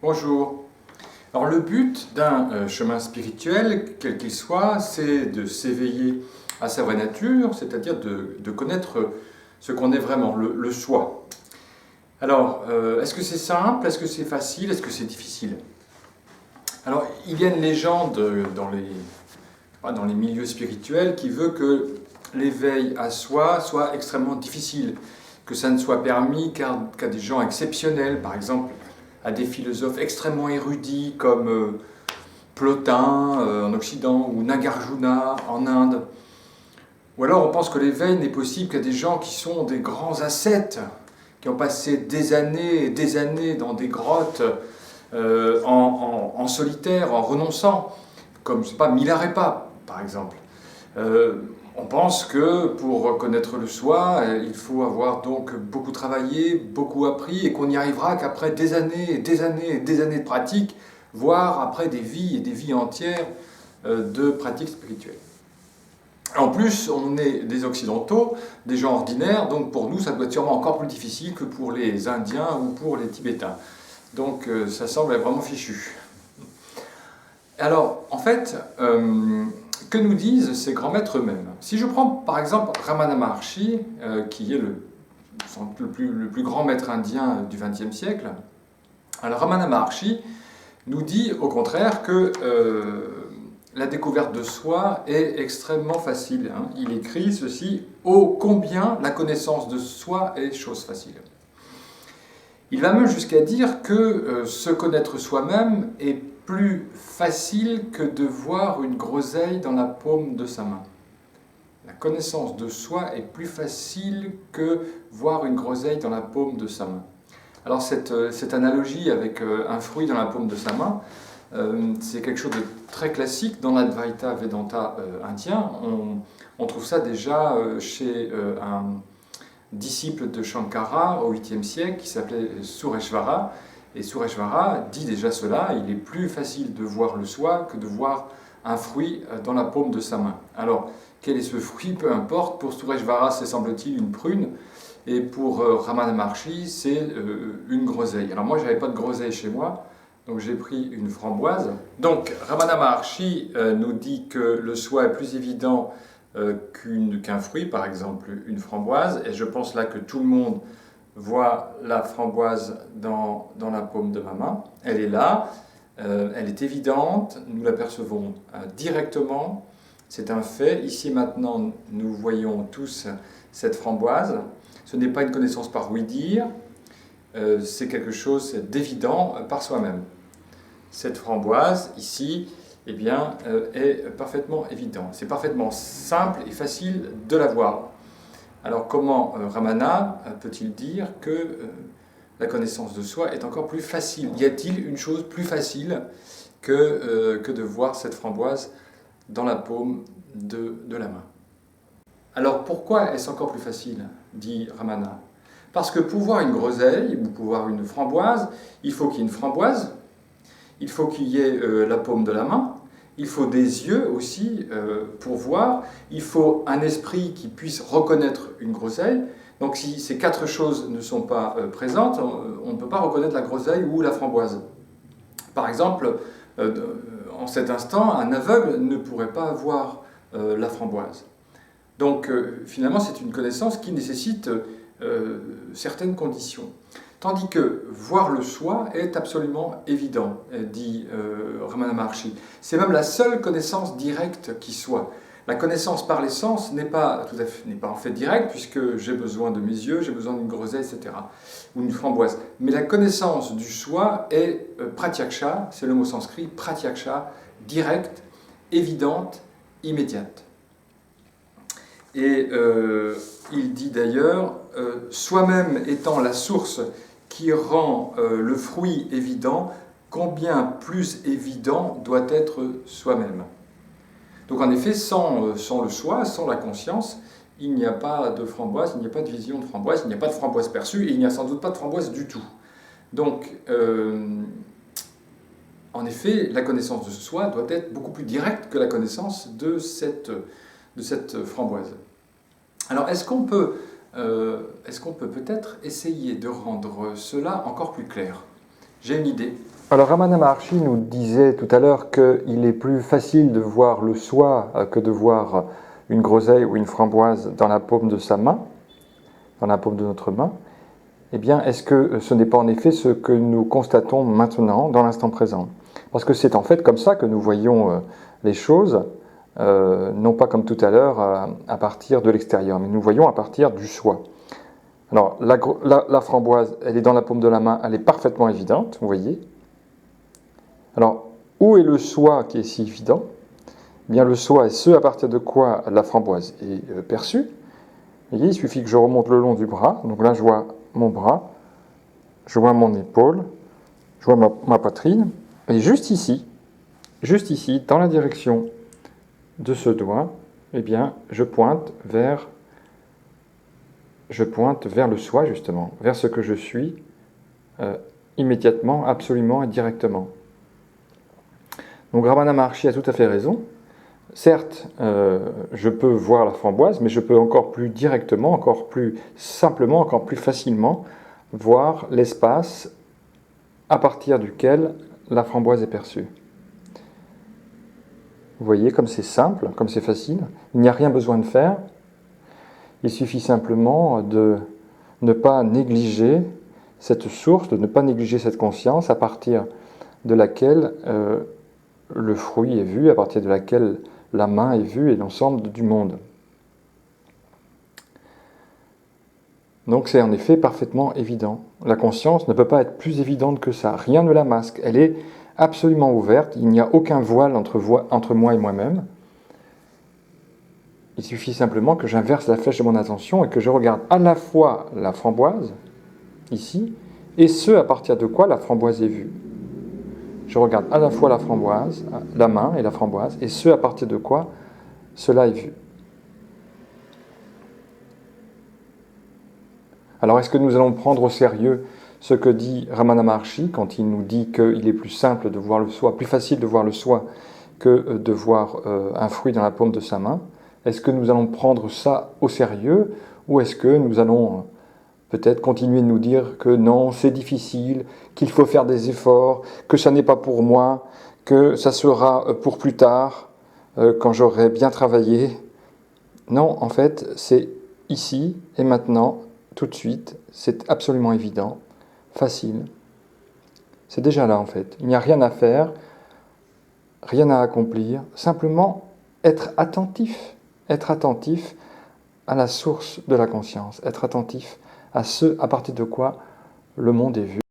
Bonjour. Alors le but d'un chemin spirituel, quel qu'il soit, c'est de s'éveiller à sa vraie nature, c'est-à-dire de connaître ce qu'on est vraiment, le soi. Alors, est-ce que c'est simple? Est-ce que c'est facile? Est-ce que c'est difficile? Alors, il y a une légende dans les milieux spirituels qui veut que l'éveil à soi soit extrêmement difficile, que ça ne soit permis qu'à des gens exceptionnels, par exemple à des philosophes extrêmement érudits comme Plotin en Occident ou Nagarjuna en Inde. Ou alors on pense que l'éveil n'est possible qu'à des gens qui sont des grands ascètes, qui ont passé des années et des années dans des grottes en solitaire, en renonçant, comme, je sais pas, Milarepa par exemple. On pense que pour connaître le soi, il faut avoir donc beaucoup travaillé, beaucoup appris, et qu'on n'y arrivera qu'après des années et des années et des années de pratique, voire après des vies et des vies entières de pratiques spirituelles. En plus, on est des Occidentaux, des gens ordinaires, donc pour nous, ça doit être sûrement encore plus difficile que pour les Indiens ou pour les Tibétains. Donc ça semble vraiment fichu. Alors, en fait, que nous disent ces grands maîtres eux-mêmes? Si je prends par exemple Ramana Maharshi, qui est le plus grand maître indien du XXe siècle, alors Ramana Maharshi nous dit au contraire que la découverte de soi est extrêmement facile. Il écrit ceci: « Ô combien la connaissance de soi est chose facile ». Il va même jusqu'à dire que se connaître soi-même est plus facile que de voir une groseille dans la paume de sa main. La connaissance de soi est plus facile que voir une groseille dans la paume de sa main. Alors cette analogie avec un fruit dans la paume de sa main, c'est quelque chose de très classique dans l'Advaita Vedanta indien. On trouve ça déjà chez un disciple de Shankara au 8e siècle qui s'appelait Sureshvara. Et Sureshvara dit déjà cela: il est plus facile de voir le soi que de voir un fruit dans la paume de sa main. Alors, quel est ce fruit? Peu importe. Pour Sureshvara, c'est semble-t-il une prune. Et pour Ramana Maharshi, c'est une groseille. Alors moi, je n'avais pas de groseille chez moi, donc j'ai pris une framboise. Donc Ramana Maharshi nous dit que le soi est plus évident qu'un fruit, par exemple une framboise. Et je pense là que tout le monde voit la framboise dans la paume de ma main. Elle est là, elle est évidente, nous l'apercevons directement, c'est un fait. Ici maintenant, nous voyons tous cette framboise. Ce n'est pas une connaissance par ouï-dire, c'est quelque chose d'évident par soi-même. Cette framboise, ici, eh bien, est parfaitement évidente. C'est parfaitement simple et facile de la voir. Alors comment Ramana peut-il dire que la connaissance de soi est encore plus facile? Y a-t-il une chose plus facile que de voir cette framboise dans la paume de la main? Alors pourquoi est-ce encore plus facile, dit Ramana? Parce que pour voir une groseille ou pour voir une framboise, il faut qu'il y ait une framboise, il faut qu'il y ait la paume de la main, il faut des yeux aussi pour voir, il faut un esprit qui puisse reconnaître une groseille. Donc si ces quatre choses ne sont pas présentes, on ne peut pas reconnaître la groseille ou la framboise. Par exemple, en cet instant, un aveugle ne pourrait pas voir la framboise. Donc finalement, c'est une connaissance qui nécessite certaines conditions. Tandis que voir le soi est absolument évident, dit Ramana Maharshi. C'est même la seule connaissance directe qui soit. La connaissance par les sens n'est pas en fait directe, puisque j'ai besoin de mes yeux, j'ai besoin d'une groseille, etc., ou d'une framboise. Mais la connaissance du soi est pratyaksha, c'est le mot sanskrit, pratyaksha, directe, évidente, immédiate. Et il dit d'ailleurs, soi-même étant la source qui rend le fruit évident, combien plus évident doit être soi-même. Donc en effet, sans le soi, sans la conscience, il n'y a pas de framboise, il n'y a pas de vision de framboise, il n'y a pas de framboise perçue, et il n'y a sans doute pas de framboise du tout. Donc, en effet, la connaissance de soi doit être beaucoup plus directe que la connaissance de cette framboise. Alors, est-ce qu'on peut peut-être essayer de rendre cela encore plus clair? J'ai une idée. Alors Ramana Maharshi nous disait tout à l'heure qu'il est plus facile de voir le soi que de voir une groseille ou une framboise dans la paume de sa main, dans la paume de notre main. Eh bien, est-ce que ce n'est pas en effet ce que nous constatons maintenant, dans l'instant présent? Parce que c'est en fait comme ça que nous voyons les choses, non pas comme tout à l'heure à partir de l'extérieur, mais nous voyons à partir du soi. Alors, la framboise, elle est dans la paume de la main, elle est parfaitement évidente, vous voyez. Alors, où est le soi qui est si évident? Eh bien, le soi est ce à partir de quoi la framboise est perçue. Vous voyez, il suffit que je remonte le long du bras. Donc là, je vois mon bras, je vois mon épaule, je vois ma poitrine. Et juste ici, dans la direction de ce doigt, eh bien, je pointe vers le soi, justement, vers ce que je suis, immédiatement, absolument et directement. Donc Ramana Maharshi a tout à fait raison. Certes, je peux voir la framboise, mais je peux encore plus directement, encore plus simplement, encore plus facilement voir l'espace à partir duquel la framboise est perçue. Vous voyez comme c'est simple, comme c'est facile. Il n'y a rien besoin de faire. Il suffit simplement de ne pas négliger cette source, de ne pas négliger cette conscience à partir de laquelle le fruit est vu, à partir de laquelle la main est vue et l'ensemble du monde. Donc c'est en effet parfaitement évident. La conscience ne peut pas être plus évidente que ça. Rien ne la masque. Elle est absolument ouverte. Il n'y a aucun voile entre moi et moi-même. Il suffit simplement que j'inverse la flèche de mon attention et que je regarde à la fois la framboise, ici, et ce à partir de quoi la framboise est vue. Je regarde à la fois la framboise, la main et la framboise, et ce à partir de quoi cela est vu. Alors est-ce que nous allons prendre au sérieux ce que dit Ramana Maharshi quand il nous dit qu'il est plus simple de voir le soi, plus facile de voir le soi que de voir un fruit dans la paume de sa main? Est-ce que nous allons prendre ça au sérieux ou est-ce que nous allons peut-être continuer de nous dire que non, c'est difficile, qu'il faut faire des efforts, que ça n'est pas pour moi, que ça sera pour plus tard, quand j'aurai bien travaillé? Non, en fait, c'est ici et maintenant, tout de suite, c'est absolument évident, facile. C'est déjà là en fait. Il n'y a rien à faire, rien à accomplir, simplement être attentif à la source de la conscience, être attentif à ce à partir de quoi le monde est vu.